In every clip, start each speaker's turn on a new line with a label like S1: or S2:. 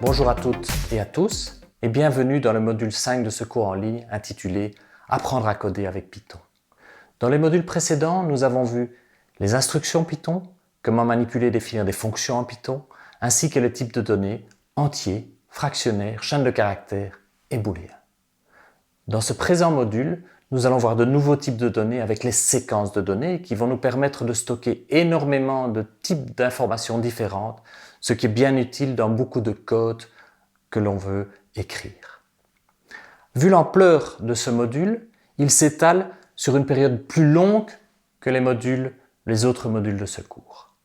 S1: Bonjour à toutes et à tous et bienvenue dans le module 5 de ce cours en ligne intitulé « Apprendre à coder avec Python ». Dans les modules précédents, nous avons vu les instructions Python, comment manipuler et définir des fonctions en Python, ainsi que les types de données entiers, fractionnaires, chaînes de caractères et booléens. Dans ce présent module, nous allons voir de nouveaux types de données avec les séquences de données qui vont nous permettre de stocker énormément de types d'informations différentes, ce qui est bien utile dans beaucoup de codes que l'on veut écrire. Vu l'ampleur de ce module, il s'étale sur une période plus longue que les autres modules de ce cours.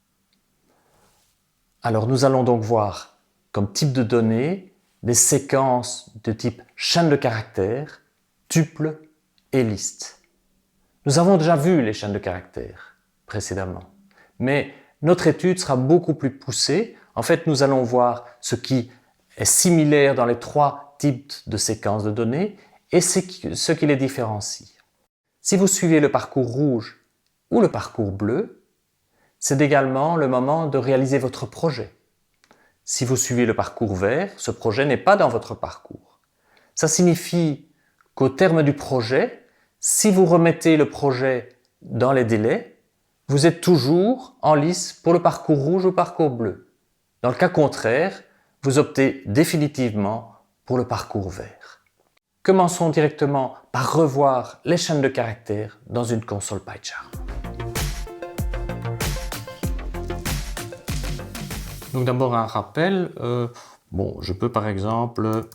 S1: Alors nous allons donc voir comme type de données des séquences de type chaîne de caractères, tuple et liste. Nous avons déjà vu les chaînes de caractères précédemment, mais notre étude sera beaucoup plus poussée. En fait, nous allons voir ce qui est similaire dans les trois types de séquences de données et ce qui les différencie. Si vous suivez le parcours rouge ou le parcours bleu, c'est également le moment de réaliser votre projet. Si vous suivez le parcours vert, ce projet n'est pas dans votre parcours. Ça signifie qu'au terme du projet, si vous remettez le projet dans les délais, vous êtes toujours en lice pour le parcours rouge ou le parcours bleu. Dans le cas contraire, vous optez définitivement pour le parcours vert. Commençons directement par revoir les chaînes de caractères dans une console PyCharm. Donc d'abord un rappel, je peux par exemple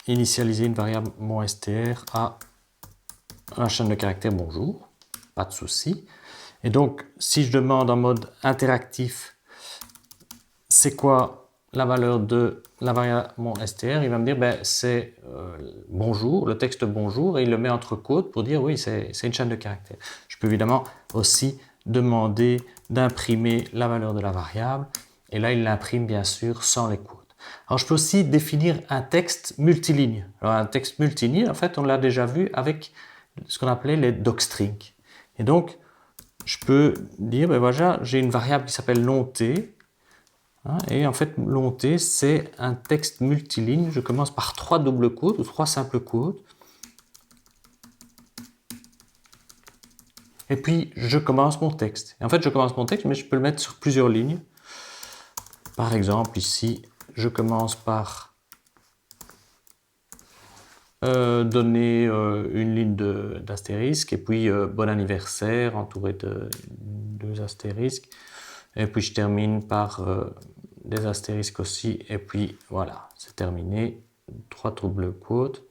S1: initialiser une variable monstr à la chaîne de caractères bonjour, pas de souci. Et donc si je demande en mode interactif c'est quoi la valeur de la variable monstr, il va me dire c'est bonjour, le texte bonjour, et il le met entre quotes pour dire oui c'est une chaîne de caractères. Je peux évidemment aussi demander d'imprimer la valeur de la variable, et là il l'imprime bien sûr sans les quotes. Alors je peux aussi définir un texte multiligne. Alors un texte multiligne, en fait on l'a déjà vu avec ce qu'on appelait les docstrings. Et donc je peux dire voilà, j'ai une variable qui s'appelle long-t, et en fait long-t c'est un texte multiligne. Je commence par 3 doubles quotes ou 3 simples quotes. Et puis je commence mon texte. Et en fait je commence mon texte mais je peux le mettre sur plusieurs lignes. Par exemple ici je commence par donner une ligne d'astérisque et puis bon anniversaire entouré de 2 astérisques, et puis je termine par des astérisques aussi, et puis voilà, c'est terminé, 3 doubles quotes.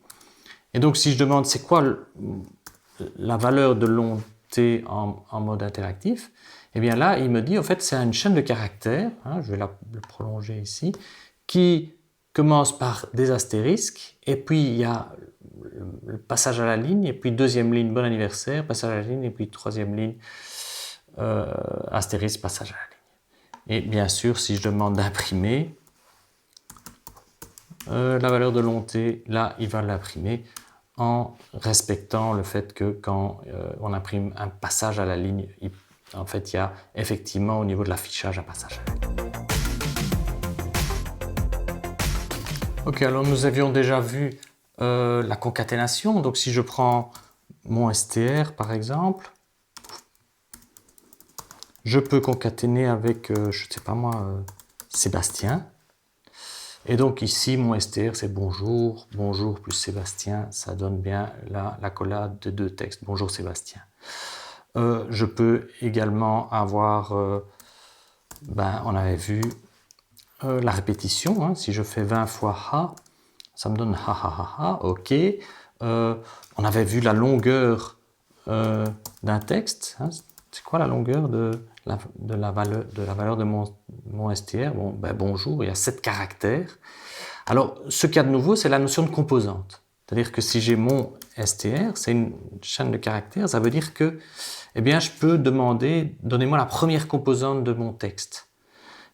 S1: Et donc si je demande c'est quoi la valeur de long-t en mode interactif, et bien là il me dit en fait c'est une chaîne de caractères, je vais le prolonger ici, qui commence par des astérisques, et puis il y a le passage à la ligne, et puis deuxième ligne bon anniversaire, passage à la ligne, et puis troisième ligne astérisque, passage à la ligne. Et bien sûr si je demande d'imprimer la valeur de long-t, là il va l'imprimer en respectant le fait que quand on imprime un passage à la ligne, en fait il y a effectivement au niveau de l'affichage un passage à la ligne. Ok, alors nous avions déjà vu la concaténation. Donc si je prends mon str par exemple, je peux concaténer avec, je ne sais pas moi, Sébastien. Et donc ici mon str c'est bonjour, bonjour plus Sébastien, ça donne bien l'accolade de 2 textes, bonjour Sébastien. Je peux également avoir, on avait vu la répétition, si je fais 20 fois ha, ça me donne ha ha ha ha, ok. On avait vu la longueur d'un texte, c'est quoi la longueur de la valeur de mon str? Bonjour, il y a 7 caractères. Alors ce qu'il y a de nouveau c'est la notion de composante, c'est-à-dire que si j'ai mon str, c'est une chaîne de caractères, ça veut dire que je peux demander, donnez-moi la première composante de mon texte.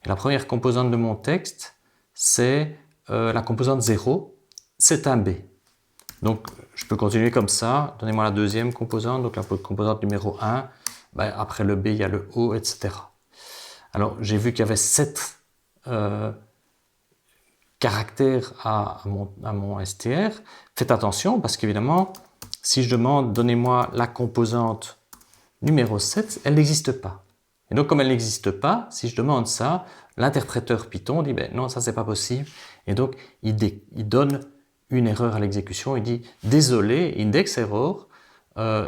S1: Et la première composante de mon texte, c'est la composante 0, c'est un B. Donc je peux continuer comme ça, donnez-moi la deuxième composante, donc la composante numéro 1, après le B il y a le O, etc. Alors j'ai vu qu'il y avait 7 caractère à mon STR, faites attention parce qu'évidemment, si je demande donnez-moi la composante numéro 7, elle n'existe pas. Et donc comme elle n'existe pas, si je demande ça, l'interpréteur Python dit ben non, ça c'est pas possible. Et donc il donne une erreur à l'exécution, il dit désolé, index error,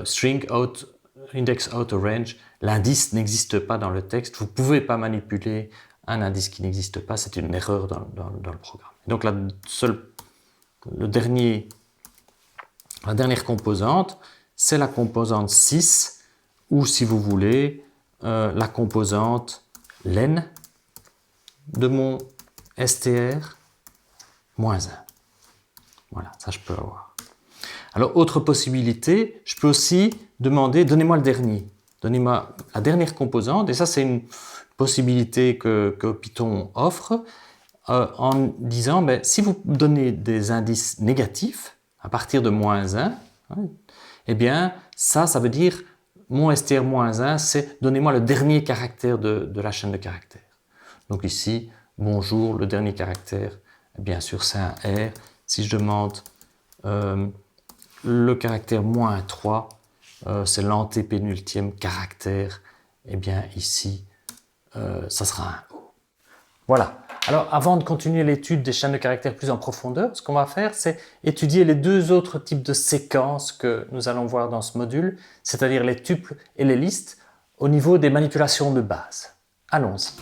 S1: string out, index out of range, l'indice n'existe pas dans le texte, vous ne pouvez pas manipuler un indice qui n'existe pas, c'est une erreur dans le programme. Et donc la dernière composante, c'est la composante 6, ou si vous voulez, la composante len de mon str moins 1. Voilà, ça je peux avoir. Alors, autre possibilité, je peux aussi demander, donnez-moi le dernier. Donnez-moi la dernière composante, et ça c'est une possibilité que Python offre, en disant, ben, si vous donnez des indices négatifs, à partir de moins 1, hein, eh bien, ça veut dire, mon str-1, c'est donnez-moi le dernier caractère de la chaîne de caractères. Donc ici, bonjour, le dernier caractère, bien sûr c'est un R. Si je demande le caractère -3, c'est l'antépénultième caractère, eh bien ici, ça sera un O. Voilà. Alors, avant de continuer l'étude des chaînes de caractères plus en profondeur, ce qu'on va faire, c'est étudier les deux autres types de séquences que nous allons voir dans ce module, c'est-à-dire les tuples et les listes, au niveau des manipulations de base. Allons-y.